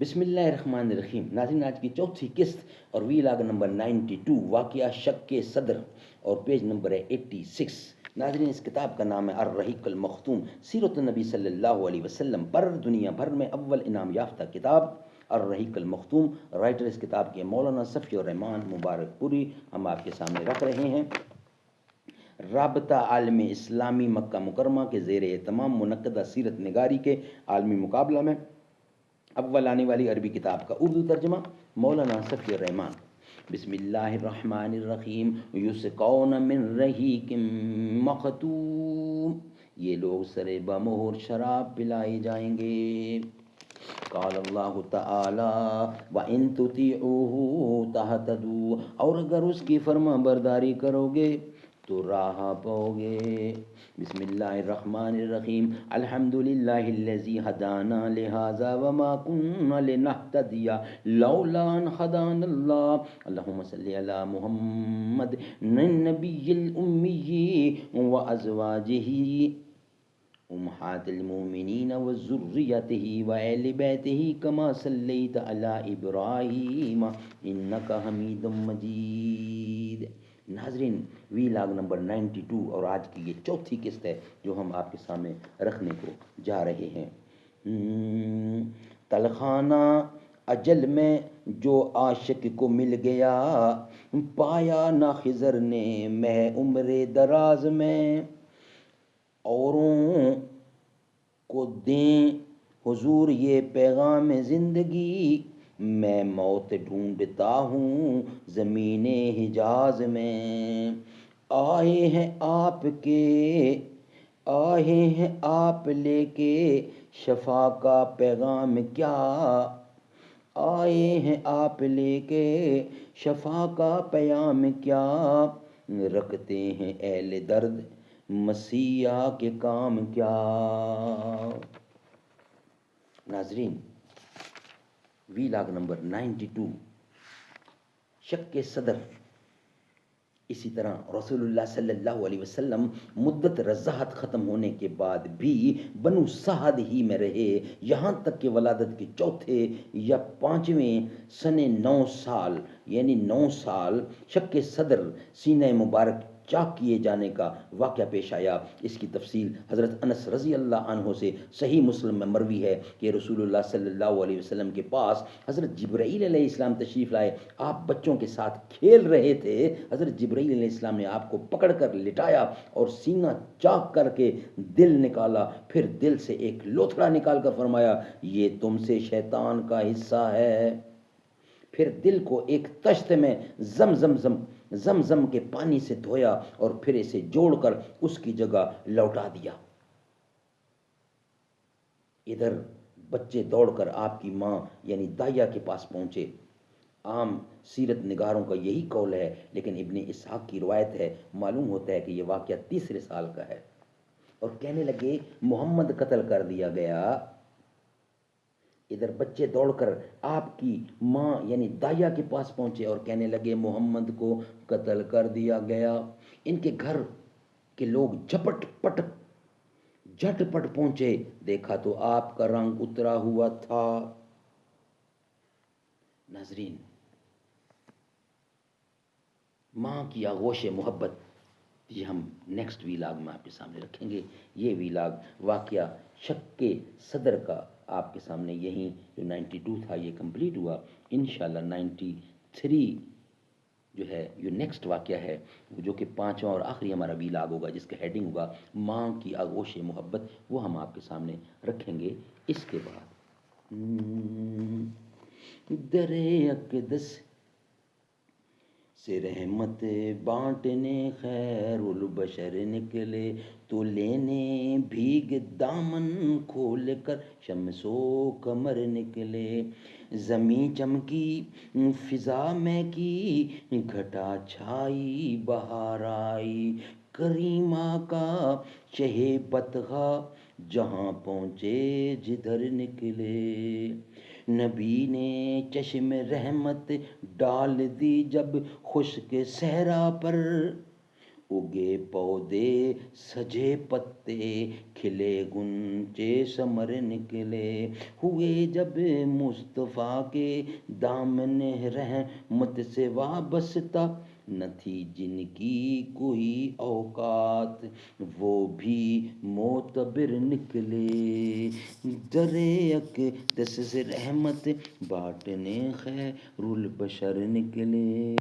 بسم اللہ الرحمن الرحیم. ناظرین، آج کی چوتھی قسط اور ویلاگ نمبر 92، واقعہ شک کے صدر، اور پیج نمبر ہے 86. ناظرین، اس کتاب کا نام ہے الرحیق المختوم، سیرت النبی صلی اللہ علیہ وسلم پر دنیا بھر میں اول انعام یافتہ کتاب الرحیق المختوم. رائٹر اس کتاب کے مولانا صفی الرحمان مبارک پوری ہم آپ کے سامنے رکھ رہے ہیں. رابطہ عالم اسلامی مکہ مکرمہ کے زیر اہتمام منعقدہ سیرت نگاری کے عالمی مقابلہ میں اول آنے والی عربی کتاب کا اردو ترجمہ مولانا صفی الرحمان. بسم اللہ الرحمن الرحیم. یسقون من رحیق مختوم، یہ لوگ سرے بمہر شراب پلائے جائیں گے. قال اللہ تعالی وَإِن تُطِيعُوهُ تَهْتَدُوا، اور اگر اس کی فرما برداری کرو گے تو راہ پاؤ گے. بسم اللہ الرحمن الرحیم. الحمد للہ الذی ہدانا لہذا وما كنا لنہتدی لولا ان ہدانا اللہ. اللہم صلی علی محمد النبی الامی وازواجہ امہات المؤمنین وذریتہ وآل بیتہ کما صلیت علی ابراہیم انک حمید مجید. ناظرین، ویلاگ نمبر 92 اور آج کی یہ چوتھی قسط ہے جو ہم آپ کے سامنے رکھنے کو جا رہے ہیں. تلخانہ اجل میں جو عاشق کو مل گیا، پایا نہ خضر نے مہ عمر دراز میں. اوروں کو دیں حضور یہ پیغام زندگی، میں موت ڈھونڈتا ہوں زمین حجاز میں. آئے ہیں آپ لے کے شفا کا پیغام کیا، آئے ہیں آپ لے کے شفا کا پیام کیا، رکھتے ہیں اہل درد مسیحا کے کام کیا. ناظرین، ویلاگ نمبر 92 شک کے صدر. اسی طرح رسول اللہ صلی اللہ علیہ وسلم مدت رضاعت ختم ہونے کے بعد بھی بنو سعد ہی میں رہے، یہاں تک کہ ولادت کے چوتھے یا پانچویں سن 9 سال یعنی 9 سال شک کے صدر سینہ مبارک چاک کیے جانے کا واقعہ پیش آیا. اس کی تفصیل حضرت انس رضی اللہ عنہ سے صحیح مسلم میں مروی ہے کہ رسول اللہ صلی اللہ علیہ وسلم کے پاس حضرت جبرائیل علیہ السلام تشریف لائے. آپ بچوں کے ساتھ کھیل رہے تھے. حضرت جبرائیل علیہ السلام نے آپ کو پکڑ کر لٹایا اور سینہ چاک کر کے دل نکالا، پھر دل سے ایک لوتھڑا نکال کر فرمایا یہ تم سے شیطان کا حصہ ہے. پھر دل کو ایک تشت میں زمزم کے پانی سے دھویا اور پھر اسے جوڑ کر اس کی جگہ لوٹا دیا. ادھر بچے دوڑ کر آپ کی ماں یعنی دائیا کے پاس پہنچے. عام سیرت نگاروں کا یہی قول ہے، لیکن ابن اسحاق کی روایت ہے، معلوم ہوتا ہے کہ یہ واقعہ 3 سال کا ہے. اور کہنے لگے محمد قتل کر دیا گیا. ادھر بچے دوڑ کر آپ کی ماں یعنی دائیا کے پاس پہنچے اور کہنے لگے محمد کو قتل کر دیا گیا. ان کے گھر کے لوگ جھٹ پٹ پہنچے، دیکھا تو آپ کا رنگ اترا ہوا تھا. ناظرین، ماں کی آغوش محبت یہ ہم نیکسٹ ویلاگ میں آپ کے سامنے رکھیں گے. یہ ویلاگ واقعہ شک کے صدر کا آپ کے سامنے یہیں جو 92 تھا یہ کمپلیٹ ہوا. انشاءاللہ 93 جو ہے یہ نیکسٹ واقعہ ہے جو کہ 5واں اور آخری ہمارا ویلاگ ہوگا، جس کا ہیڈنگ ہوگا ماں کی آغوش محبت. وہ ہم آپ کے سامنے رکھیں گے. اس کے بعد در اقدس سے رحمت بانٹنے خیر البشر نکلے، تو لینے بھیگ دامن کھول کر شمس و قمر نکلے. زمیں چمکی فضا میں کی گھٹا چھائی بہار آئی، کریمہ کا شہ بطغا جہاں پہنچے جدھر نکلے. نبی نے چشم رحمت ڈال دی جب خشک صحرا پر، اگے پودے سجے پتے کھلے گنچے ثمر نکلے، ہوئے جب مصطفیٰ کے دامن رحمت سے وابستہ، نہ تھی جن کی کوئی اوقات وہ بھی معتبر نکلے، در اقدس سے رحمت بانٹنے خیر البشر نکلے۔